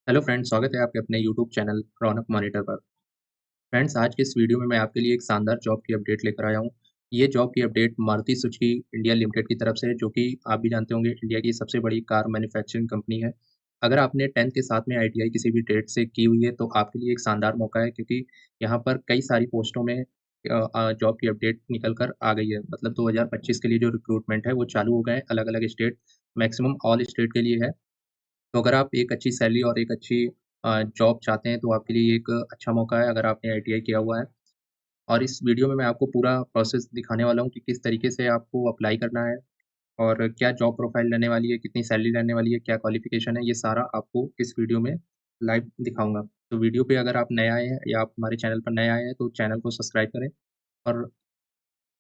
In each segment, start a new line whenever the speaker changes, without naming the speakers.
Hello friends, स्वागत है आपके अपने यूट्यूब चैनल रौनक मॉनिटर पर। फ्रेंड्स, आज के इस वीडियो में मैं आपके लिए एक शानदार जॉब की अपडेट लेकर आया हूँ। ये जॉब की update Maruti Suzuki India limited की तरफ से है, जो कि आप भी जानते होंगे इंडिया की सबसे बड़ी कार मैन्युफैक्चरिंग कंपनी है। अगर आपने 10th के साथ में आईटीआई किसी भी ट्रेड से की हुई है, तो आपके लिए एक शानदार मौका है, क्योंकि यहाँ पर कई सारी पोस्टों में जॉब की अपडेट निकल कर आ गई है। मतलब 2025 के लिए जो रिक्रूटमेंट है, वो चालू हो गए हैं अलग-अलग स्टेट, मैक्सिमम ऑल स्टेट के लिए है। तो अगर आप एक अच्छी सैलरी और एक अच्छी जॉब चाहते हैं, तो आपके लिए एक अच्छा मौका है अगर आपने आईटीआई किया हुआ है। और इस वीडियो में मैं आपको पूरा प्रोसेस दिखाने वाला हूँ कि किस तरीके से आपको अप्लाई करना है और क्या जॉब प्रोफाइल रहने वाली है, कितनी सैलरी रहने वाली है, क्या क्वालिफ़िकेशन है, ये सारा आपको इस वीडियो में लाइव दिखाऊँगा। तो वीडियो पे अगर आप नए आए हैं या आप हमारे चैनल पर नए आए हैं, तो चैनल को सब्सक्राइब करें और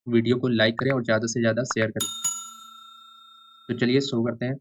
वीडियो को लाइक करें और ज़्यादा से ज़्यादा शेयर करें। तो चलिए शुरू करते हैं।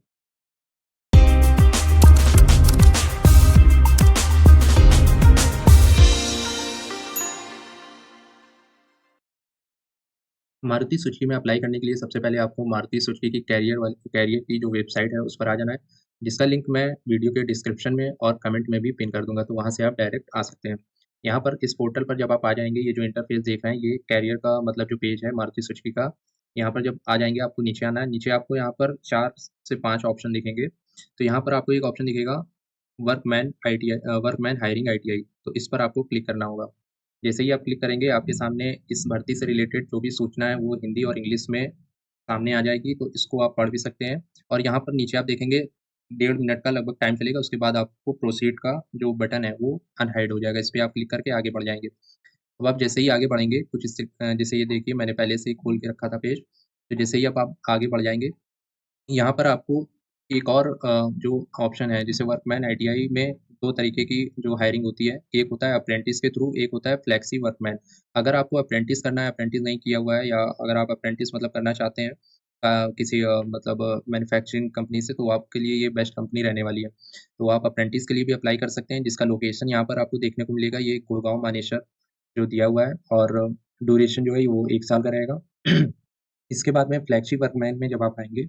मारुति सुजुकी में अप्लाई करने के लिए सबसे पहले आपको मारुति सुजुकी की कैरियर की जो वेबसाइट है, उस पर आ जाना है, जिसका लिंक मैं वीडियो के डिस्क्रिप्शन में और कमेंट में भी पिन कर दूँगा, तो वहाँ से आप डायरेक्ट आ सकते हैं। यहाँ पर इस पोर्टल पर जब आप आ जाएँगे, ये जो इंटरफ़ेस देख रहे हैं, ये कैरियर का मतलब जो पेज है मारुति सुजुकी का, यहाँ पर जब आ जाएँगे, आपको नीचे आना है। नीचे आपको यहाँ पर 4 से 5 ऑप्शन दिखेंगे। तो यहाँ पर आपको एक ऑप्शन दिखेगा वर्कमैन हायरिंग आईटीआई, तो इस पर आपको क्लिक करना होगा। जैसे ही आप क्लिक करेंगे, आपके सामने इस भर्ती से रिलेटेड जो भी सूचना है, वो हिंदी और इंग्लिश में सामने आ जाएगी, तो इसको आप पढ़ भी सकते हैं। और यहाँ पर नीचे आप देखेंगे 1.5 मिनट का लगभग टाइम चलेगा, उसके बाद आपको प्रोसीड का जो बटन है, वो अनहाइड हो जाएगा। इस पे आप क्लिक करके आगे बढ़ जाएँगे। अब आप जैसे ही आगे बढ़ेंगे, कुछ जैसे ये देखिए, मैंने पहले से ही खोल के रखा था पेज, तो जैसे ही आप आगे बढ़ जाएँगे, यहाँ पर आपको एक और जो ऑप्शन है, जैसे वर्कमैन आईटीआई में 2 तरीके की जो हायरिंग होती है, एक होता है अप्रेंटिस के थ्रू, एक होता है फ्लेक्सी वर्कमैन। अगर आपको अप्रेंटिस करना है, अप्रेंटिस नहीं किया हुआ है, या अगर आप अप्रेंटिस मतलब करना चाहते हैं किसी मतलब मैन्युफैक्चरिंग कंपनी से, तो आपके लिए ये बेस्ट कंपनी रहने वाली है। तो आप अप्रेंटिस के लिए भी अप्लाई कर सकते हैं, जिसका लोकेशन यहाँ पर आपको देखने को मिलेगा, ये गुड़गाँव मानेसर जो दिया हुआ है, और ड्यूरेशन जो है वो 1 साल का रहेगा। इसके बाद में फ्लेक्सी वर्कमैन में जब आप आएँगे,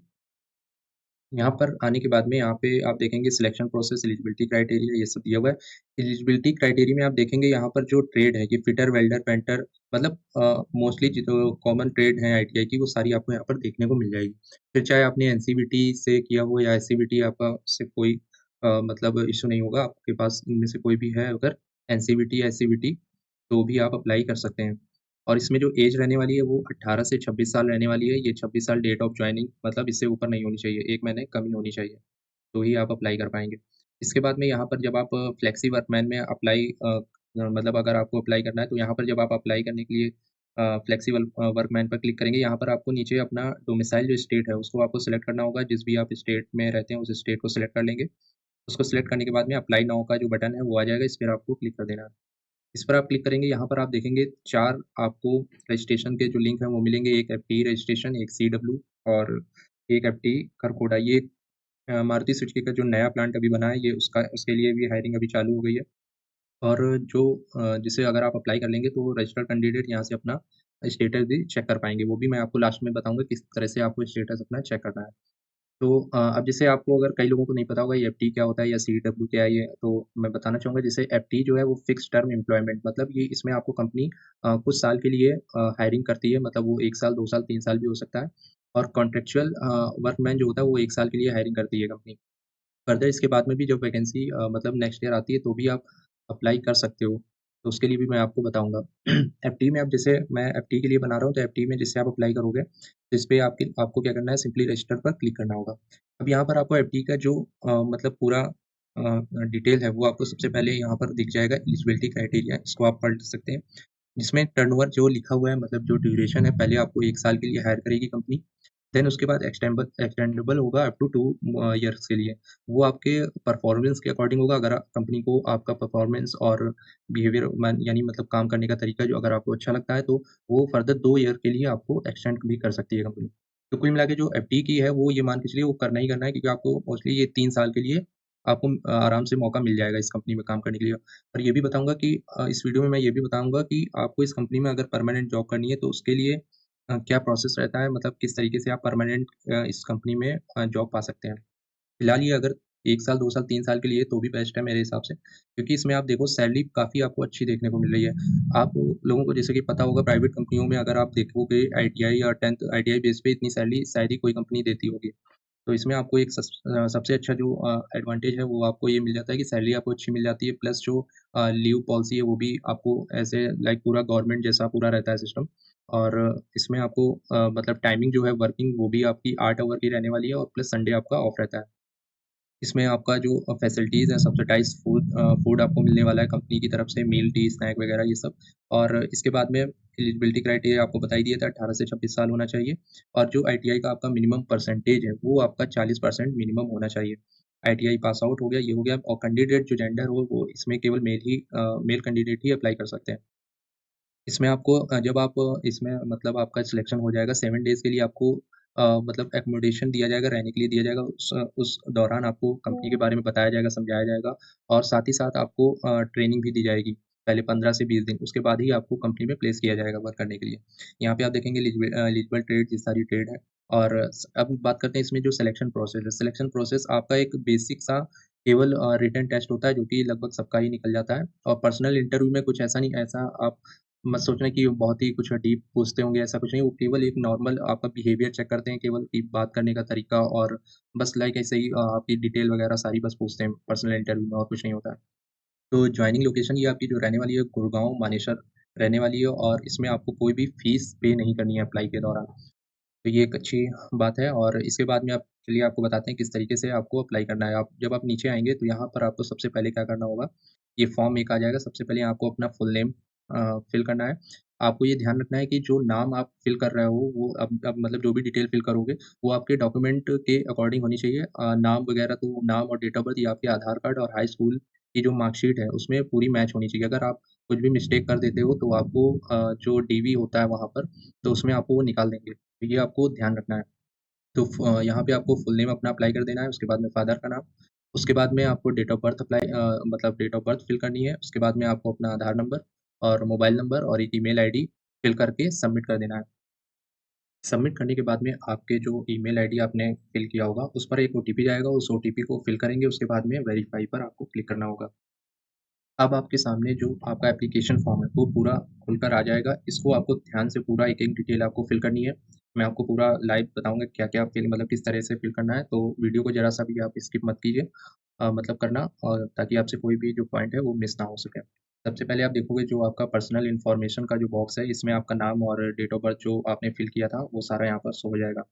यहाँ पर आने के बाद में यहाँ पे आप देखेंगे सिलेक्शन प्रोसेस, एलिजिबिलिटी क्राइटेरिया, ये सब दिया हुआ है। एलिजिबिलिटी क्राइटेरिया में आप देखेंगे, यहाँ पर जो ट्रेड है, ये फिटर, वेल्डर, पेंटर, मतलब मोस्टली जो कॉमन ट्रेड है आईटीआई की, वो सारी आपको यहाँ पर देखने को मिल जाएगी। फिर चाहे आपने एनसीवीटी से किया हो या एससीवीटी, आपका से कोई मतलब इश्यू नहीं होगा। आपके पास इनमें से कोई भी है अगर एनसीवीटी या एससीवीटी, तो भी आप अप्लाई कर सकते हैं। और इसमें जो एज रहने वाली है, वो 18 से 26 साल रहने वाली है। ये 26 साल डेट ऑफ जॉइनिंग, मतलब इससे ऊपर नहीं होनी चाहिए, 1 महीने कम ही होनी चाहिए, तो ही आप अप्लाई कर पाएँगे। इसके बाद में यहाँ पर जब आप फ्लेक्सी वर्कमैन में अप्लाई मतलब अगर आपको अप्लाई करना है, तो यहाँ पर जब आप अप्लाई करने के लिए फ्लेक्सिबल वर्कमैन पर क्लिक करेंगे, यहाँ पर आपको नीचे अपना डोमिसाइल जो स्टेट है, उसको आपको सेलेक्ट करना होगा। जिस भी आप स्टेट में रहते हैं, उस स्टेट को सेलेक्ट कर लेंगे। उसको सेलेक्ट करने के बाद में अप्लाई नाउ का जो बटन है, वो आ जाएगा, इस पर आपको क्लिक कर देना है। इस पर आप क्लिक करेंगे, यहाँ पर आप देखेंगे 4 आपको रजिस्ट्रेशन के जो लिंक हैं वो मिलेंगे, एक एफटी रजिस्ट्रेशन, एक सीडब्ल्यू और एक एफटी खरखोडा। ये मारुति सुजुकी का जो नया प्लांट अभी बना है, ये उसके लिए भी हायरिंग अभी चालू हो गई है। और जो जिसे अगर आप अप्लाई कर लेंगे, तो रजिस्टर्ड कैंडिडेट यहाँ से अपना स्टेटस भी चेक कर पाएँगे। वो भी मैं आपको लास्ट में बताऊँगा किस तरह से आपको स्टेटस अपना चेक करना है। तो अब जैसे आपको, अगर कई लोगों को नहीं पता होगा ये एफटी क्या होता है या सीडब्ल्यू क्या है ये, तो मैं बताना चाहूँगा। जैसे एफटी जो है, वो फिक्स्ड टर्म एम्प्लॉयमेंट, मतलब ये इसमें आपको कंपनी कुछ साल के लिए हायरिंग करती है, मतलब वो 1 साल, 2 साल, 3 साल भी हो सकता है। और कॉन्ट्रेक्चुअल वर्कमैन जो होता है, वो 1 साल के लिए हायरिंग करती है कंपनी। फर्दर इसके बाद में भी जब वैकेंसी मतलब नेक्स्ट ईयर आती है, तो भी आप अप्लाई कर सकते हो। तो उसके लिए भी मैं आपको बताऊँगा। एफटी में, अब जैसे मैं एफटी के लिए बना रहा हूँ, तो एफटी में जैसे आप अप्लाई करोगे, तो इस पे आपको क्या करना है, सिंपली रजिस्टर पर क्लिक करना होगा। अब यहाँ पर आपको एफडी का जो मतलब पूरा डिटेल है, वो आपको सबसे पहले यहाँ पर दिख जाएगा, एलिजिबिलिटी क्राइटेरिया, इसको आप पढ़ सकते हैं। जिसमें टर्नओवर जो लिखा हुआ है, मतलब जो ड्यूरेशन है, पहले आपको 1 साल के लिए हायर करेगी कंपनी। देन उसके बाद एक्सटेंडेबल होगा अप टू 2 ईयर्स के लिए। वो आपके परफॉर्मेंस के अकॉर्डिंग होगा। अगर कंपनी को आपका परफॉर्मेंस और बिहेवियर यानी मतलब काम करने का तरीका जो अगर आपको अच्छा लगता है, तो वो फर्दर 2 ईयर के लिए आपको एक्सटेंड भी कर सकती है कंपनी। तो कुल मिला के जो एफडी की है, वो ये मान के चलिए वो करना ही करना है, क्योंकि आपको मोस्टली ये 3 साल के लिए आपको आराम से मौका मिल जाएगा इस कंपनी में काम करने के लिए। और ये भी बताऊँगा कि इस वीडियो में मैं ये भी बताऊँगा कि आपको इस कंपनी में अगर परमानेंट जॉब करनी है, तो उसके लिए क्या प्रोसेस रहता है, मतलब किस तरीके से आप परमानेंट इस कंपनी में जॉब पा सकते हैं। फिलहाल ये अगर 1 साल, 2 साल, 3 साल के लिए तो भी बेस्ट है मेरे हिसाब से, क्योंकि इसमें आप देखो सैलरी काफ़ी आपको अच्छी देखने को मिल रही है। आप लोगों को जैसे कि पता होगा प्राइवेट कंपनियों में अगर आप देखोगे आईटीआई या 10th आईटीआई बेस पे इतनी सैलरी शायद ही कोई कंपनी देती होगी। तो इसमें आपको एक सबसे अच्छा जो एडवांटेज है वो आपको ये मिल जाता है कि सैलरी आपको अच्छी मिल जाती है, प्लस जो लीव पॉलिसी है वो भी आपको ऐसे लाइक पूरा गवर्नमेंट जैसा पूरा रहता है सिस्टम। और इसमें आपको मतलब टाइमिंग जो है वर्किंग वो भी आपकी 8 आवर की रहने वाली है और प्लस संडे आपका ऑफ रहता है। इसमें आपका जो फैसिलिटीज़ है सब्सिडाइज़्ड फूड आपको मिलने वाला है कंपनी की तरफ से मील, टी, स्नैक वगैरह ये सब। और इसके बाद में एलिजिबिलिटी क्राइटेरिया आपको बता ही दिया था 18 से 26 साल होना चाहिए और जो आईटीआई का आपका मिनिमम परसेंटेज है वो आपका 40% मिनिमम होना चाहिए। आईटीआई पास आउट हो गया, ये हो गया और कैंडिडेट जो जेंडर हो वो इसमें केवल मेल कैंडिडेट ही अप्लाई कर सकते हैं। इसमें आपको जब आप इसमें मतलब आपका सिलेक्शन हो जाएगा 7 डेज़ के लिए आपको मतलब एकोमोडेशन दिया जाएगा, रहने के लिए दिया जाएगा। उस दौरान आपको कंपनी के बारे में बताया जाएगा, समझाया जाएगा और साथ ही साथ आपको ट्रेनिंग भी दी जाएगी, पहले 15 से 20 दिन। उसके बाद ही आपको कंपनी में प्लेस किया जाएगा वर्क करने के लिए। यहाँ पे आप देखेंगे एलिजिबल ट्रेड ये सारी ट्रेड है और अब बात करते हैं इसमें जो सिलेक्शन प्रोसेस है। सिलेक्शन प्रोसेस आपका एक बेसिक सा केवल रिटन टेस्ट होता है जो कि लगभग सबका ही निकल जाता है और पर्सनल इंटरव्यू में कुछ ऐसा नहीं ऐसा आप मत सोचना कि बहुत ही कुछ डीप पूछते होंगे, ऐसा कुछ नहीं, वो केवल एक नॉर्मल आपका बिहेवियर चेक करते हैं केवल कि बात करने का तरीका और बस लाइक ऐसे ही आपकी डिटेल वगैरह सारी बस पूछते हैं पर्सनल इंटरव्यू में और कुछ नहीं होता है। तो जॉइनिंग लोकेशन ये आपकी जो रहने वाली है गुड़गाँव, मानेसर रहने वाली है और इसमें आपको कोई भी फीस पे नहीं करनी है अप्लाई के दौरान। तो ये एक अच्छी बात है और इसके बाद में आप चलिए आपको बताते हैं किस तरीके से आपको अप्लाई करना है। आप जब आप नीचे आएँगे तो यहाँ पर आपको सबसे पहले क्या करना होगा, ये फॉर्म एक आ जाएगा, सबसे पहले आपको अपना फुल नेम फ़िल करना है। आपको ये ध्यान रखना है कि जो नाम आप फ़िल कर रहे हो वो अब मतलब जो भी डिटेल फ़िल करोगे, वो आपके डॉक्यूमेंट के अकॉर्डिंग होनी चाहिए। नाम वगैरह तो नाम और डेट ऑफ बर्थ ये आपके आधार कार्ड और हाई स्कूल की जो मार्कशीट है उसमें पूरी मैच होनी चाहिए। अगर आप कुछ भी मिस्टेक कर देते हो तो आपको जो डीवी होता है वहाँ पर, तो उसमें आपको वो निकाल देंगे। तो ये आपको ध्यान रखना है। तो यहाँ पे आपको फुल नेम अपना अप्लाई कर देना है, उसके बाद में फादर का नाम, उसके बाद में आपको डेट ऑफ बर्थ मतलब डेट ऑफ बर्थ फिल करनी है, उसके बाद में आपको अपना आधार नंबर और मोबाइल नंबर और एक ईमेल आईडी फिल करके सबमिट कर देना है। सबमिट करने के बाद में आपके जो ईमेल आईडी आपने फिल किया होगा, उस पर एक ओटीपी जाएगा, उस ओटीपी को फिल करेंगे, उसके बाद में वेरीफाई पर आपको क्लिक करना होगा। अब आपके सामने जो आपका एप्लीकेशन फॉर्म है, वो पूरा खुलकर आ जाएगा। इसको आपको ध्यान से पूरा एक-एक डिटेल आपको फ़िल करनी है। मैं आपको पूरा लाइव बताऊँगा क्या-क्या फ़िल मतलब किस तरह से फ़िल करना है, तो वीडियो को ज़रा-सा भी आप स्किप मत कीजिए मतलब करना और ताकि आपसे कोई भी जो पॉइंट है, वो मिस ना हो सके। सबसे पहले आप देखोगे जो आपका पर्सनल इन्फॉर्मेशन का जो बॉक्स है, इसमें आपका नाम और डेट ऑफ बर्थ जो आपने फ़िल किया था, वो सारा यहाँ पर शो हो जाएगा।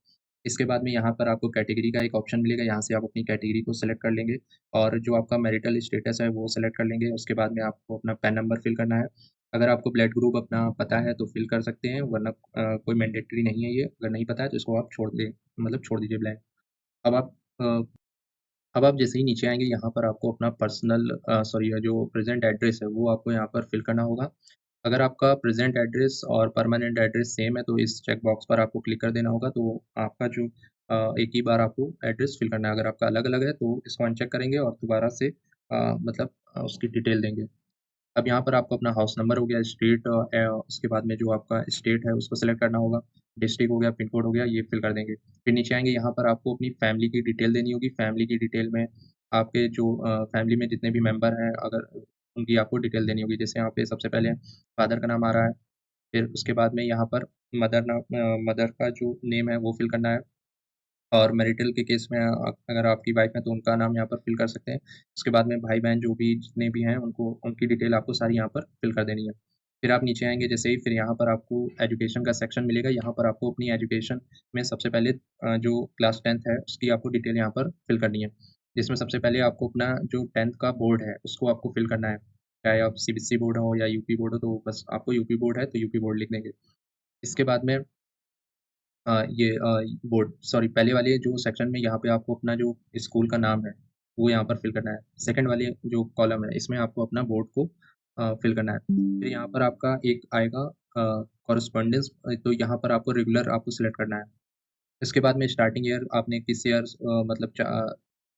इसके बाद में यहाँ पर आपको कैटेगरी का एक ऑप्शन मिलेगा, यहाँ से आप अपनी कैटेगरी को सेलेक्ट कर लेंगे और जो आपका मैरिटल स्टेटस है वो सेलेक्ट कर लेंगे। उसके बाद में आपको अपना पैन नंबर फ़िल करना है। अगर आपको ब्लड ग्रुप अपना पता है तो फ़िल कर सकते हैं वरना कोई मैंडेटरी नहीं है ये। अगर नहीं पता है तो इसको आप छोड़ दें मतलब छोड़ दीजिए ब्लैंक। अब आप अ, अब आप जैसे ही नीचे आएँगे यहाँ पर आपको अपना पर्सनल सॉरी जो प्रेज़ेंट एड्रेस है वो आपको यहाँ पर फ़िल करना होगा। अगर आपका प्रेज़ेंट एड्रेस और परमानेंट एड्रेस सेम है तो इस चेक बॉक्स पर आपको क्लिक कर देना होगा। तो आपका जो एक ही बार आपको एड्रेस फ़िल करना है। अगर आपका अलग-अलग है तो इसको अनचेक करेंगे और दोबारा से मतलब उसकी डिटेल देंगे। अब यहाँ पर आपको अपना हाउस नंबर हो गया, स्ट्रीट उसके बाद में जो आपका स्टेट है उसको सेलेक्ट करना होगा, डिस्ट्रिक्ट हो गया, पिन कोड हो गया, ये फिल कर देंगे। फिर नीचे आएँगे यहाँ पर आपको अपनी फैमिली की डिटेल देनी होगी, फैमिली की डिटेल में आपके जो फैमिली में जितने भी मेंबर हैं अगर उनकी आपको डिटेल देनी होगी। जैसे यहाँ पे सबसे पहले फादर का नाम आ रहा है, फिर उसके बाद में यहाँ पर मदर का जो नेम है वो फिल करना है। और मैरिटल के केस में अगर आपकी वाइफ़ है तो उनका नाम यहाँ पर फ़िल कर सकते हैं। उसके बाद में भाई-बहन जो भी जितने भी हैं उनको उनकी डिटेल आपको सारी यहाँ पर फ़िल कर देनी है। फिर आप नीचे आएँगे जैसे ही फिर यहाँ पर आपको एजुकेशन का सेक्शन मिलेगा, यहाँ पर आपको अपनी एजुकेशन में सबसे पहले जो क्लास 10th है उसकी आपको डिटेल यहाँ पर फ़िल करनी है। जिसमें सबसे पहले आपको अपना जो 10th का बोर्ड है उसको आपको फ़िल करना है। चाहे आप सीबीएसई बोर्ड हो या यूपी बोर्ड हो तो बस आपको यूपी बोर्ड है तो यूपी बोर्ड लिख देंगे। इसके बाद में ये बोर्ड सॉरी पहले वाले जो सेक्शन में यहाँ पे आपको अपना जो स्कूल का नाम है, वो यहाँ पर फ़िल करना है। सेकंड वाले जो कॉलम है, इसमें आपको अपना बोर्ड को फ़िल करना है। फिर यहाँ पर आपका एक आएगा कॉरेस्पॉन्डेंस तो यहाँ पर आपको रेगुलर आपको सिलेक्ट करना है। इसके बाद में स्टार्टिंग ईयर आपने किस ईयर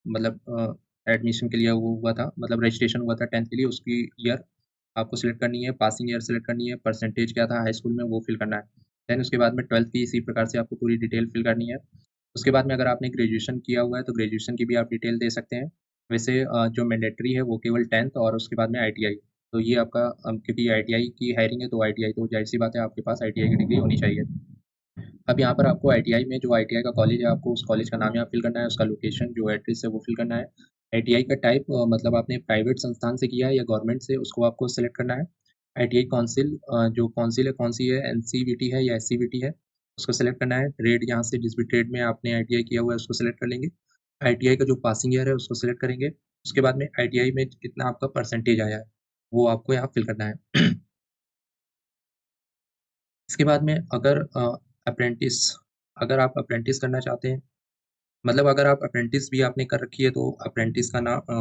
मतलब एडमिशन के लिए वो हुआ था, मतलब रजिस्ट्रेशन हुआ था 10th के लिए उसकी ईयर आपको सिलेक्ट करनी है, पासिंग ईयर सिलेक्ट करनी है, परसेंटेज क्या था हाई स्कूल में वो फिल करना है। देन उसके बाद में 12th की इसी प्रकार से आपको पूरी डिटेल फिल करनी है। उसके बाद में अगर आपने ग्रेजुएशन किया हुआ है, तो ग्रेजुएशन की भी आप डिटेल दे सकते हैं। वैसे जो मैंडेटरी है वो केवल 10th और उसके बाद में आईटीआई। तो ये आपका क्योंकि आईटीआई की हायरिंग है तो आईटीआई तो ज़ाहिर-सी बात है आपके पास आईटीआई की डिग्री होनी चाहिए। अब यहाँ पर आपको आईटीआई में जो आईटीआई का कॉलेज है आपको उस कॉलेज का नाम यहाँ फिल करना है, उसका लोकेशन जो एड्रेस है वो फिल करना है। आईटीआई का टाइप मतलब आपने प्राइवेट संस्थान से किया है या गवर्नमेंट से उसको आपको सेलेक्ट करना है। आईटीआई काउंसिल जो काउंसिल है कौन-सी है एनसीवीटी है या एससीवीटी है, उसको सेलेक्ट करना है। ट्रेड यहाँ से जिस भी ट्रेड में आपने आईटीआई किया हुआ है उसको सेलेक्ट कर लेंगे। आईटीआई का जो पासिंग ईयर है उसको सेलेक्ट करेंगे। उसके बाद में आईटीआई में कितना आपका परसेंटेज आया है, वो आपको यहाँ फिल करना है। इसके बाद में अगर अप्रेंटिस अगर आप अप्रेंटिस करना चाहते हैं मतलब अगर आप अप्रेंटिस भी आपने कर रखी है तो अप्रेंटिस का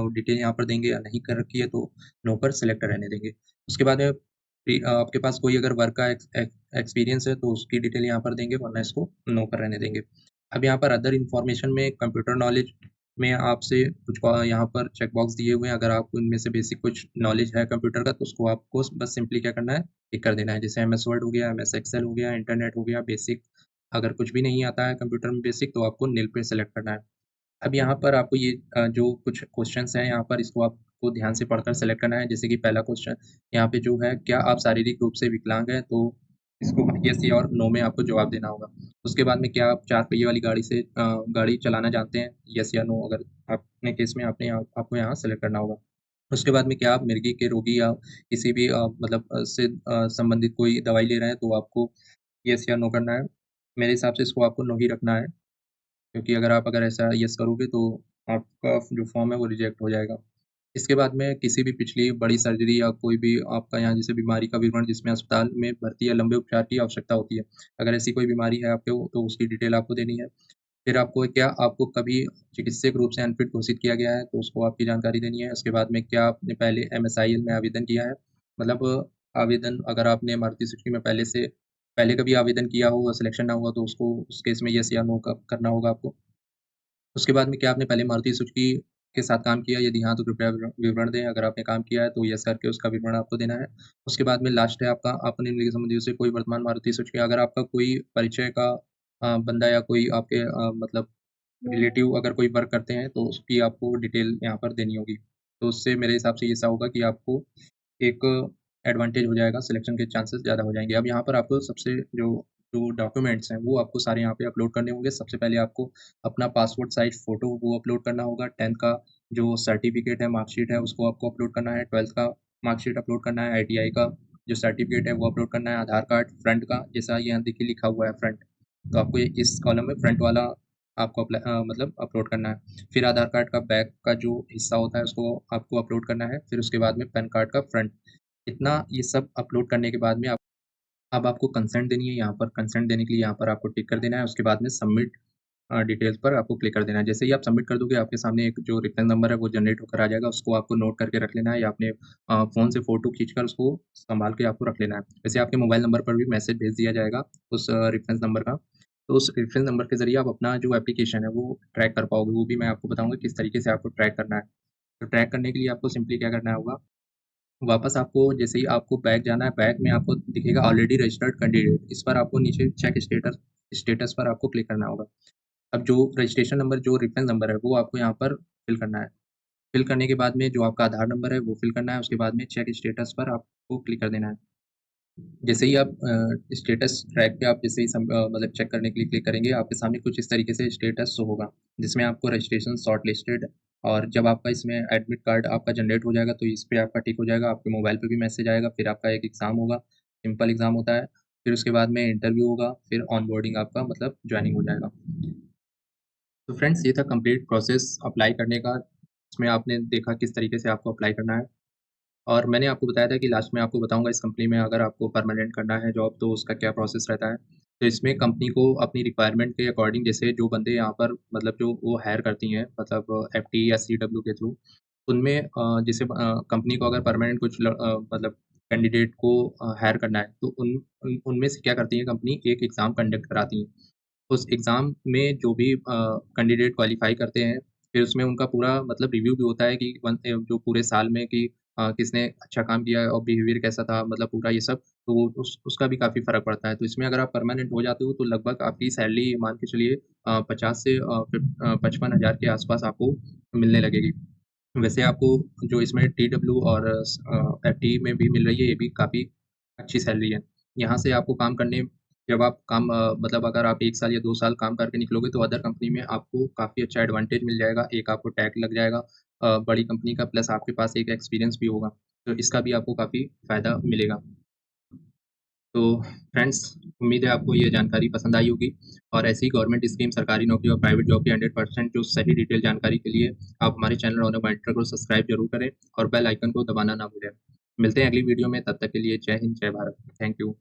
डिटेल यहाँ पर देंगे या नहीं कर रखी है तो नो पर सिलेक्ट रहने देंगे। उसके बाद में आपके पास कोई अगर वर्क का एक्सपीरियंस है तो उसकी डिटेल यहाँ पर देंगे वरना इसको नो पर रहने देंगे। अब यहाँ पर अदर इन्फॉर्मेशन में कंप्यूटर नॉलेज में आपसे कुछ यहाँ पर चेक बॉक्स दिए हुए हैं, अगर आपको इनमें से बेसिक कुछ नॉलेज है कंप्यूटर का तो उसको आपको बस सिंपली क्या करना है, टिक कर देना है। जैसे एमएस वर्ड हो गया, एमएस एक्सेल हो गया, इंटरनेट हो गया, बेसिक अगर कुछ भी नहीं आता है कंप्यूटर में बेसिक तो आपको निल पे सेलेक्ट करना है। अब यहाँ पर आपको ये जो कुछ क्वेश्चंस हैं यहाँ पर इसको आपको ध्यान से पढ़कर सेलेक्ट करना है। जैसे कि पहला क्वेश्चन यहाँ पे जो है, क्या आप शारीरिक रूप से विकलांग हैं? तो इसको येस या और नो में आपको जवाब देना होगा। उसके बाद में क्या आप 4 पहिए वाली गाड़ी से गाड़ी चलाना जानते हैं? येस या नो अगर अपने केस में आपको यहाँ सेलेक्ट करना होगा। उसके बाद में क्या आप मिर्गी के रोगी या किसी भी मतलब से संबंधित कोई दवाई ले रहे हैं तो आपको येस या नो करना है। मेरे हिसाब से इसको आपको नो ही रखना है। क्योंकि अगर ऐसा येस करोगे तो आपका जो फॉर्म है वो रिजेक्ट हो जाएगा। इसके बाद में किसी भी पिछली बड़ी सर्जरी या कोई भी आपका यहाँ जैसे बीमारी का विवरण जिसमें अस्पताल में भर्ती या लंबे उपचार की आवश्यकता होती है। अगर ऐसी कोई बीमारी है आपको तो उसकी डिटेल आपको देनी है। फिर आपको कभी चिकित्सक रूप से अनफिट घोषित किया गया है तो उसको आपकी जानकारी देनी है। उसके बाद में क्या आपने पहले एमएसआईएल में आवेदन किया है? मतलब आवेदन अगर आपने मारुति सुजुकी में पहले कभी आवेदन किया हो, सिलेक्शन ना हुआ तो उसको उस केस में येस या नो क करना होगा आपको। उसके बाद में क्या आपने पहले मारुति सुजुकी के साथ काम किया? यदि हाँ, तो कृपया विवरण दें। अगर आपने काम किया है तो येस करके उसका विवरण आपको देना है। उसके बाद में लास्ट है आपका अपने निजी संबंधियों से कोई वर्तमान मारुति सुजुकी अगर आपका कोई परिचय का बंदा या कोई आपके मतलब रिलेटिव अगर कोई वर्क करते हैं तो उसकी आपको डिटेल यहाँ पर देनी होगी। तो उससे मेरे हिसाब से ऐसा होगा कि आपको एक एडवांटेज हो जाएगा, सिलेक्शन के चांसेस ज़्यादा हो जाएँगे। अब यहाँ पर आपको सबसे जो डॉक्यूमेंट्स हैं, वो आपको सारे यहाँ पे अपलोड करने होंगे। सबसे पहले आपको अपना पासपोर्ट साइज़ फ़ोटो वो अपलोड करना होगा। 10th का जो सर्टिफ़िकेट है, मार्कशीट है, उसको आपको अपलोड करना है। 12th का मार्कशीट अपलोड करना है। आईटीआई का जो सर्टिफ़िकेट है, वो अपलोड करना है। आधार कार्ड फ्रंट का, जैसा यहाँ देखिए लिखा हुआ है फ्रंट, तो आपको ये इस कॉलम में फ्रंट वाला आपको मतलब अपलोड करना है। फिर आधार कार्ड का बैक का जो हिस्सा होता है, उसको आपको अपलोड करना है। फिर उसके बाद में पैन कार्ड का फ्रंट। इतना ये सब अपलोड करने के बाद में अब आपको कंसेंट देनी है, यहाँ पर कंसेंट देने के लिए यहाँ पर आपको टिक कर देना है, उसके बाद में सबमिट डिटेल्स पर आपको क्लिक कर देना है। जैसे ही आप सबमिट कर दोगे, आपके सामने एक जो रेफरेंस नंबर है वो जनरेट होकर आ जाएगा, उसको आपको नोट करके रख लेना है या अपने फ़ोन से फ़ोटो खींचकर उसको सँभाल के आपको रख लेना है। वैसे आपके मोबाइल नंबर पर भी मैसेज भेज दिया जाएगा उस रेफरेंस नंबर का, तो उस रेफरेंस नंबर के ज़रिए आप अपना जो एप्लीकेशन है वो ट्रैक कर पाओगे, वो भी मैं आपको बताऊँगा किस तरीके से आपको ट्रैक करना है। तो ट्रैक करने के लिए आपको सिंपली क्या करना होगा, वापस आपको जैसे ही आपको बैक जाना है, बैक में आपको दिखेगा ऑलरेडी रजिस्टर्ड कैंडिडेट, इस पर आपको नीचे चेक स्टेटस स्टेटस पर आपको क्लिक करना होगा। अब जो रजिस्ट्रेशन नंबर जो रेफरेंस नंबर है, वो आपको यहाँ पर फिल करना है। फिल करने के बाद में जो आपका आधार नंबर है, वो फिल करना है, उसके बाद में चेक स्टेटस पर आपको क्लिक कर देना है। जैसे ही आप स्टेटस ट्रैक पे आप जैसे ही मतलब चेक करने के लिए क्लिक करेंगे, आपके सामने कुछ इस तरीके से स्टेटस शो होगा, जिसमें आपको रजिस्ट्रेशन शॉर्ट लिस्टेड और जब आपका इसमें एडमिट कार्ड आपका जनरेट हो जाएगा, तो इस पे आपका टिक हो जाएगा, आपके मोबाइल पे भी मैसेज आएगा, फिर आपका एक एग्ज़ाम होगा, सिंपल एग्ज़ाम होता है, फिर उसके बाद में इंटरव्यू होगा, फिर ऑनबोर्डिंग आपका मतलब जॉइनिंग हो जाएगा। तो फ्रेंड्स ये था कंप्लीट प्रोसेस अप्लाई करने का, इसमें आपने देखा किस तरीके से आपको अप्लाई करना है। और मैंने आपको बताया था कि लास्ट में आपको बताऊँगा इस कंपनी में अगर आपको परमानेंट करना है जॉब तो उसका क्या प्रोसेस रहता है। तो इसमें कंपनी को अपनी रिक्वायरमेंट के अकॉर्डिंग जैसे जो बंदे यहाँ पर मतलब जो वो हायर करती हैं मतलब एफटी या सीडब्ल्यू के थ्रू, उनमें जैसे कंपनी को अगर परमानेंट मतलब कैंडिडेट को हायर करना है तो उनमें से क्या करती है कंपनी एक एग्ज़ाम कंडक्ट कराती है। उस एग्ज़ाम में जो भी कैंडिडेट क्वालीफ़ाई करते हैं, फिर उसमें उनका पूरा मतलब रिव्यू भी होता है कि जो पूरे साल में कि किसने अच्छा काम किया है और बिहेवियर कैसा था मतलब पूरा ये सब, तो वो उसका भी काफ़ी फ़र्क पड़ता है। तो इसमें अगर आप परमानेंट हो जाते हो तो लगभग आपकी सैलरी मान के चलिए 50 से 55,000 के आस-पास आपको मिलने लगेगी। वैसे आपको जो इसमें TW और FTE में भी मिल रही है, ये भी काफ़ी अच्छी सैलरी है। यहाँ से आपको काम करने जब आप काम मतलब अगर आप 1 साल या 2 साल काम करके निकलोगे तो अदर कंपनी में आपको काफ़ी अच्छा एडवांटेज मिल जाएगा। एक आपको टैग लग जाएगा बड़ी कंपनी का, प्लस आपके पास एक एक्सपीरियंस भी होगा। तो इसका भी आपको काफ़ी फ़ायदा मिलेगा। तो फ्रेंड्स, उम्मीद है आपको ये जानकारी पसंद आई होगी और ऐसी गवर्नमेंट स्कीम, सरकारी नौकरी और प्राइवेट जॉब की 100% जो सही डिटेल जानकारी के लिए आप हमारे चैनल ऑनर मॉनिटर को सब्सक्राइब जरूर करें और बेल आइकन को दबाना ना भूलें। मिलते हैं अगली वीडियो में, तब तक के लिए जय हिंद, जय भारत। Thank you.